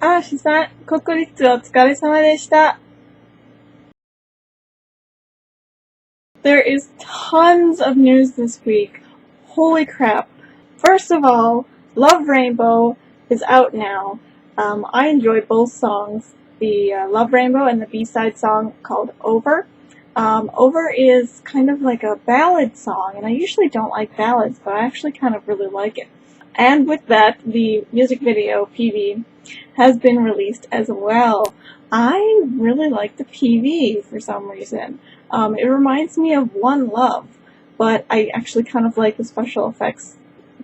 嵐さん、国立お疲れ様でした。There is tons of news this week. Holy crap. First of all, Love Rainbow is out now. I enjoy both songs, the Love Rainbow and the B-side song called Over. Over is kind of like a ballad song, and I usually don't like ballads, but I actually kind of really like it. And with that, the music video, PV, has been released as well. I really like the PV for some reason. It reminds me of One Love, but I actually kind of like the special effects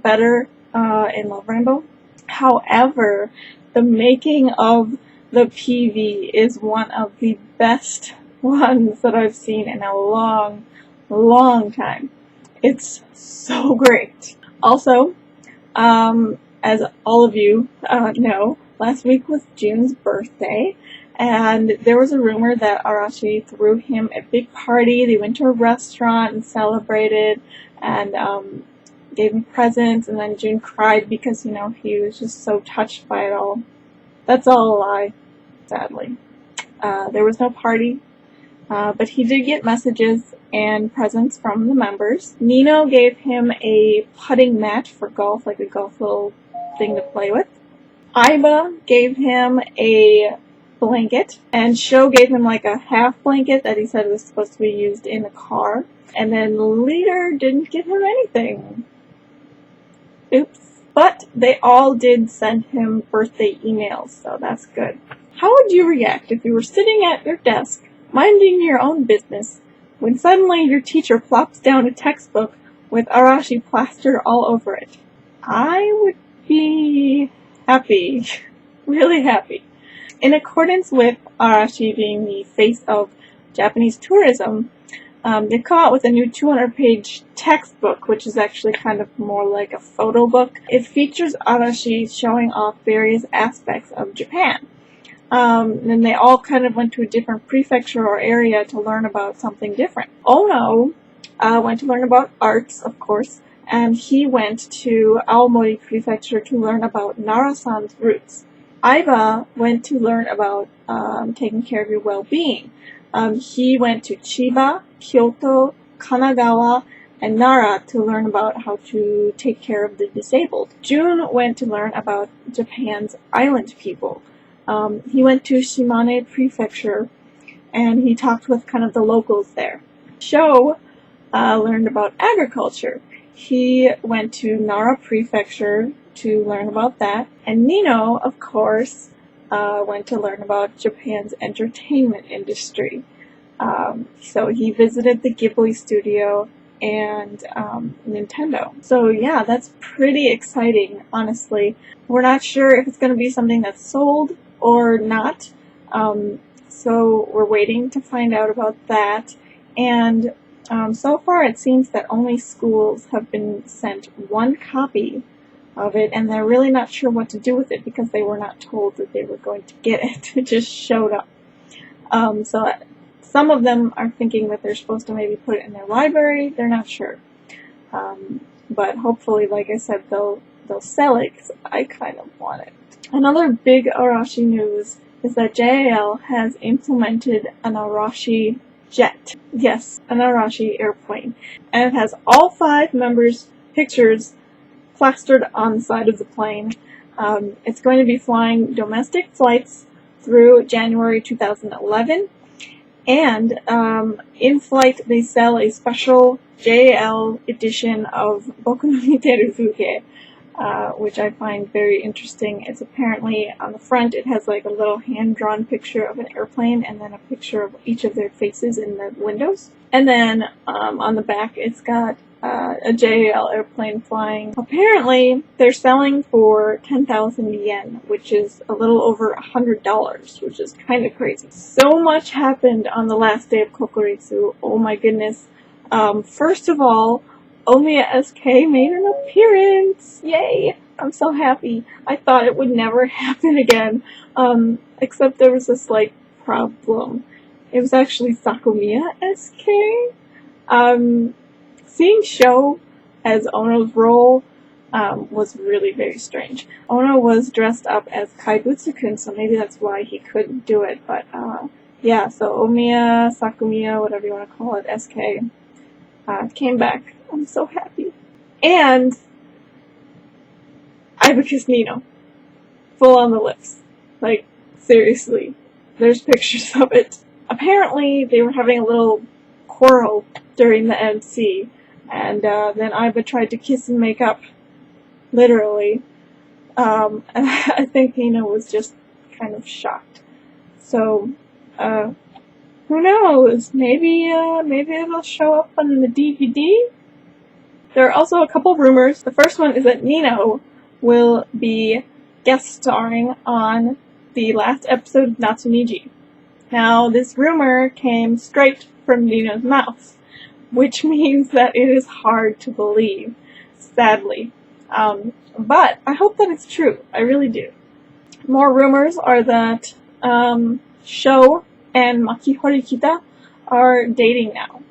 better in Love Rainbow. However, the making of the PV is one of the best ones that I've seen in a long, long time. It's so great. Also, as all of you know, last week was June's birthday, and there was a rumor that Arashi threw him a big party. They went to a restaurant and celebrated, and gave him presents, and then June cried because, he was just so touched by it all. That's all a lie, sadly. There was no party, but he did get messages and presents from the members. Nino gave him a putting mat for golf, like a golf little thing to play with. Aiba gave him a blanket, and Sho gave him like a half blanket that he said was supposed to be used in the car. And then Leader didn't give him anything. Oops. But they all did send him birthday emails, so that's good. How would you react if you were sitting at your desk, minding your own business, when suddenly your teacher plops down a textbook with Arashi plastered all over it? I would be happy. Really happy. In accordance with Arashi being the face of Japanese tourism, they've come out with a new 200-page textbook, which is actually kind of more like a photo book. It features Arashi showing off various aspects of Japan. And they all kind of went to a different prefecture or area to learn about something different. Ono went to learn about arts, of course, and he went to Aomori Prefecture to learn about Nara-san's roots. Aiba went to learn about taking care of your well-being. He went to Chiba, Kyoto, Kanagawa, and Nara to learn about how to take care of the disabled. June went to learn about Japan's island people. He went to Shimane Prefecture, and he talked with kind of the locals there. Sho learned about agriculture. He went to Nara Prefecture to learn about that. And Nino, of course, went to learn about Japan's entertainment industry. So he visited the Ghibli studio and Nintendo. So yeah, that's pretty exciting, honestly. We're not sure if it's going to be something that's sold or not. So we're waiting to find out about that. And so far it seems that only schools have been sent one copy of it, and they're really not sure what to do with it because they were not told that they were going to get it. It just showed up. So some of them are thinking that they're supposed to maybe put it in their library. They're not sure. But hopefully, like I said, they'll sell it because I kind of want it. Another big Arashi news is that JAL has implemented an Arashi jet. Yes, an Arashi airplane. And it has all 5 members' pictures plastered on the side of the plane. It's going to be flying domestic flights through January 2011. And in flight, they sell a special JL edition of Boku no Miteru Fuke, which I find very interesting. It's apparently on the front, it has like a little hand-drawn picture of an airplane and then a picture of each of their faces in the windows. And then on the back, it's got a JAL airplane flying. Apparently, they're selling for 10,000 yen, which is a little over $100, which is kind of crazy. So much happened on the last day of Kokuritsu. Oh my goodness. First of all, Omiya SK made an appearance! Yay! I'm so happy. I thought it would never happen again. Except there was a slight problem. It was actually Sakumiya SK. Seeing Sho as Ono's role was really very strange. Ono was dressed up as Kaibutsu-kun, so maybe that's why he couldn't do it, but yeah, so Omiya, Sakumiya, whatever you want to call it, SK, came back. I'm so happy. And Aiba kissed Nino. Full on the lips. Like, seriously. There's pictures of it. Apparently, they were having a little quarrel during the MC, and then Aiba tried to kiss and make up. Literally. And I think Nino was just kind of shocked. So, who knows? Maybe it'll show up on the DVD? There are also a couple rumors. The first one is that Nino will be guest starring on the last episode of Natsuniji. Now, this rumor came straight from Nino's mouth, which means that it is hard to believe, sadly. But I hope that it's true. I really do. More rumors are that Sho and Maki Horikita are dating now.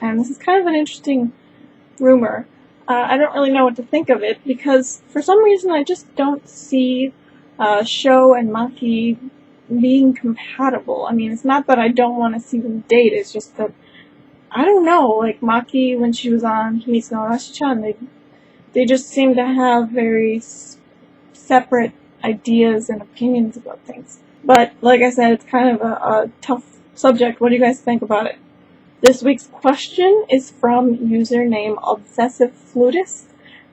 And this is kind of an interesting rumor. I don't really know what to think of it, because for some reason I just don't see Sho and Maki being compatible. I mean, it's not that I don't want to see them date, it's just that, I don't know, like Maki, when she was on Himitsu no Arashi-chan, they just seem to have very separate ideas and opinions about things. But, like I said, it's kind of a tough subject. What do you guys think about it? This week's question is from username Obsessive Flutist,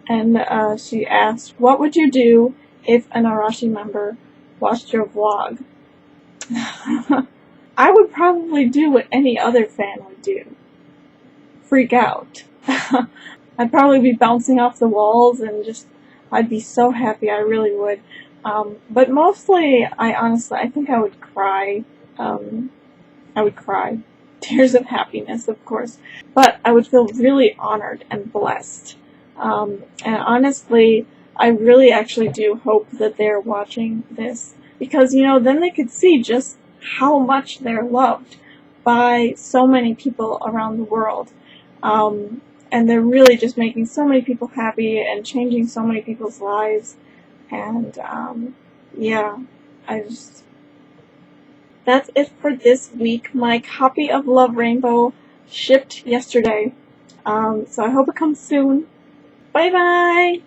and she asked, what would you do if an Arashi member watched your vlog? I would probably do what any other fan would do. Freak out. I'd probably be bouncing off the walls and I'd be so happy, I really would. But mostly, I think I would cry. I would cry. Tears of happiness, of course. But I would feel really honored and blessed. And honestly, I really actually do hope that they're watching this. Because, then they could see just how much they're loved by so many people around the world. And they're really just making so many people happy and changing so many people's lives. And, yeah, that's it for this week. My copy of Love Rainbow shipped yesterday. So I hope it comes soon. Bye bye!